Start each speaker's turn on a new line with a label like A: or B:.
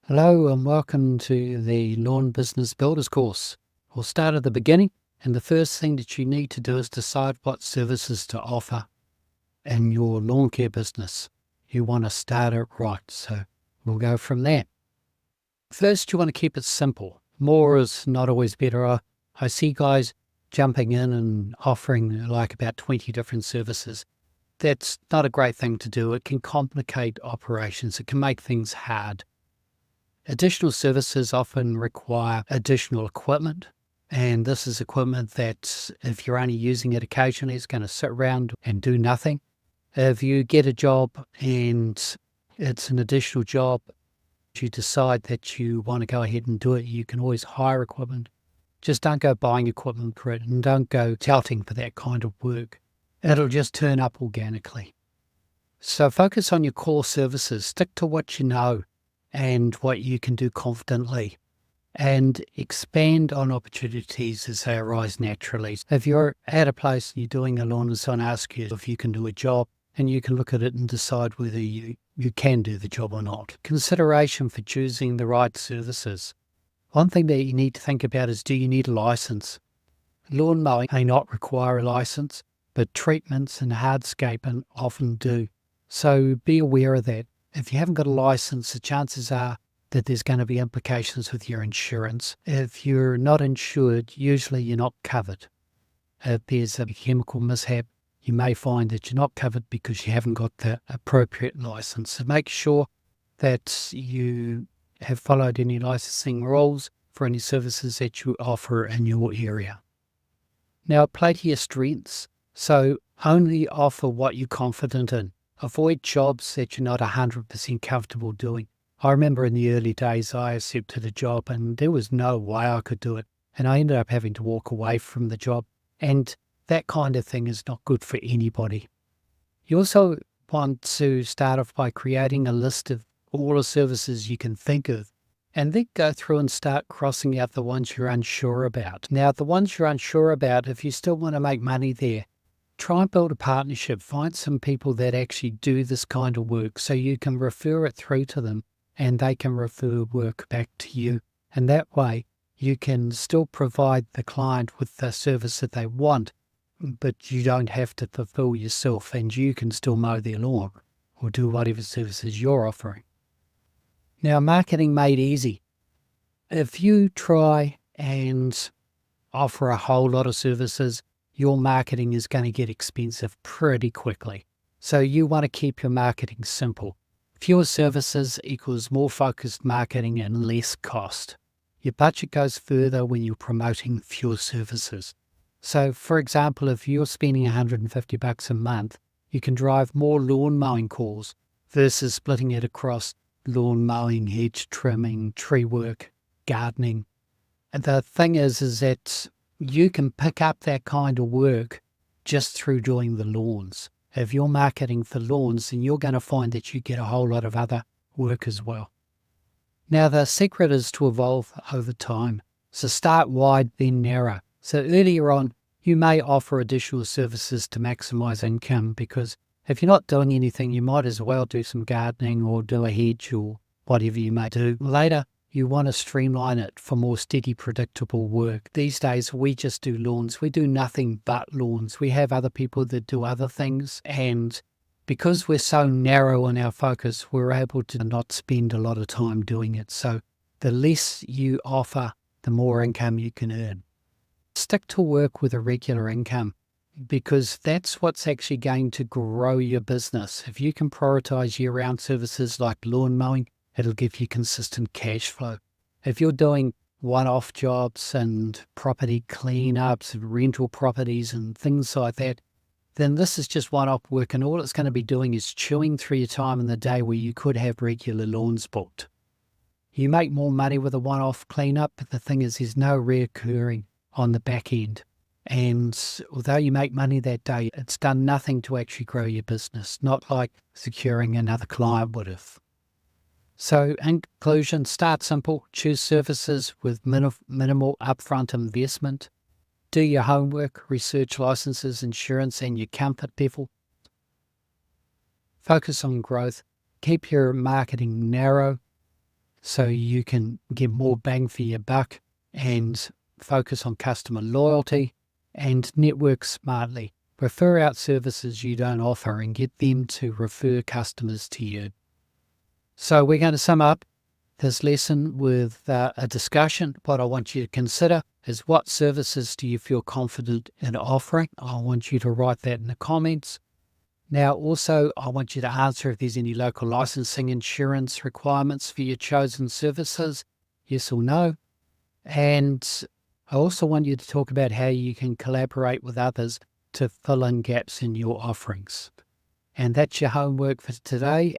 A: Hello and welcome to the Lawn Business Builders course. We'll start at the beginning, and the first thing that you need to do is decide what services to offer in your lawn care business. You want to start it right, so we'll go from there. First, you want to keep it simple. More is not always better. I see guys jumping in and offering like about 20 different services. That's not a great thing to do. It can complicate operations. It can make things hard. Additional services often require additional equipment, and this is equipment that if you're only using it occasionally, it's going to sit around and do nothing. If you get a job and it's an additional job, you decide that you want to go ahead and do it, you can always hire equipment. Just don't go buying equipment for it and don't go touting for that kind of work. It'll just turn up organically. So focus on your core services, stick to what you know and what you can do confidently, and expand on opportunities as they arise naturally. If you're at a place and you're doing a lawn and someone asks you if you can do a job, and you can look at it and decide whether you can do the job or not. Consideration for choosing the right services. One thing that you need to think about is, do you need a license? Lawn mowing may not require a license, but treatments and hardscaping often do. So be aware of that. If you haven't got a license, the chances are that there's going to be implications with your insurance. If you're not insured, usually you're not covered. If there's a chemical mishap, you may find that you're not covered because you haven't got the appropriate license. So make sure that you have followed any licensing rules for any services that you offer in your area. Now, play to your strengths. So only offer what you're confident in. Avoid jobs that you're not 100% comfortable doing. I remember in the early days, I accepted a job and there was no way I could do it. And I ended up having to walk away from the job. And that kind of thing is not good for anybody. You also want to start off by creating a list of all the services you can think of, and then go through and start crossing out the ones you're unsure about. Now, the ones you're unsure about, if you still want to make money there, try and build a partnership. Find some people that actually do this kind of work so you can refer it through to them and they can refer work back to you. And that way you can still provide the client with the service that they want, but you don't have to fulfill yourself and you can still mow their lawn or do whatever services you're offering. Now, marketing made easy. If you try and offer a whole lot of services, your marketing is going to get expensive pretty quickly. So you want to keep your marketing simple. Fewer services equals more focused marketing and less cost. Your budget goes further when you're promoting fewer services. So for example, if you're spending $150 a month, you can drive more lawn mowing calls versus splitting it across lawn mowing, hedge trimming, tree work, gardening. And the thing is that you can pick up that kind of work just through doing the lawns. If you're marketing for lawns, then you're going to find that you get a whole lot of other work as well. Now, the secret is to evolve over time. So start wide, then narrow. So earlier on, you may offer additional services to maximize income, because if you're not doing anything, you might as well do some gardening or do a hedge or whatever you may do. Later, you want to streamline it for more steady, predictable work. These days, we just do lawns. We do nothing but lawns. We have other people that do other things. And because we're so narrow in our focus, we're able to not spend a lot of time doing it. So the less you offer, the more income you can earn. Stick to work with a regular income, because that's what's actually going to grow your business. If you can prioritize year-round services like lawn mowing, it'll give you consistent cash flow. If you're doing one-off jobs and property cleanups, rental properties and things like that, then this is just one-off work, and all it's going to be doing is chewing through your time in the day where you could have regular lawns booked. You make more money with a one-off cleanup, but the thing is there's no reoccurring on the back end. And although you make money that day, it's done nothing to actually grow your business, not like securing another client would have. So in conclusion, start simple, choose services with minimal upfront investment, do your homework, research licenses, insurance, and your comfort level. Focus on growth, keep your marketing narrow, so you can get more bang for your buck and focus on customer loyalty and network smartly. Refer out services you don't offer and get them to refer customers to you. So we're going to sum up this lesson with a discussion. What I want you to consider is, what services do you feel confident in offering? I want you to write that in the comments. Now, also, I want you to answer if there's any local licensing insurance requirements for your chosen services, yes or no. And I also want you to talk about how you can collaborate with others to fill in gaps in your offerings. And that's your homework for today.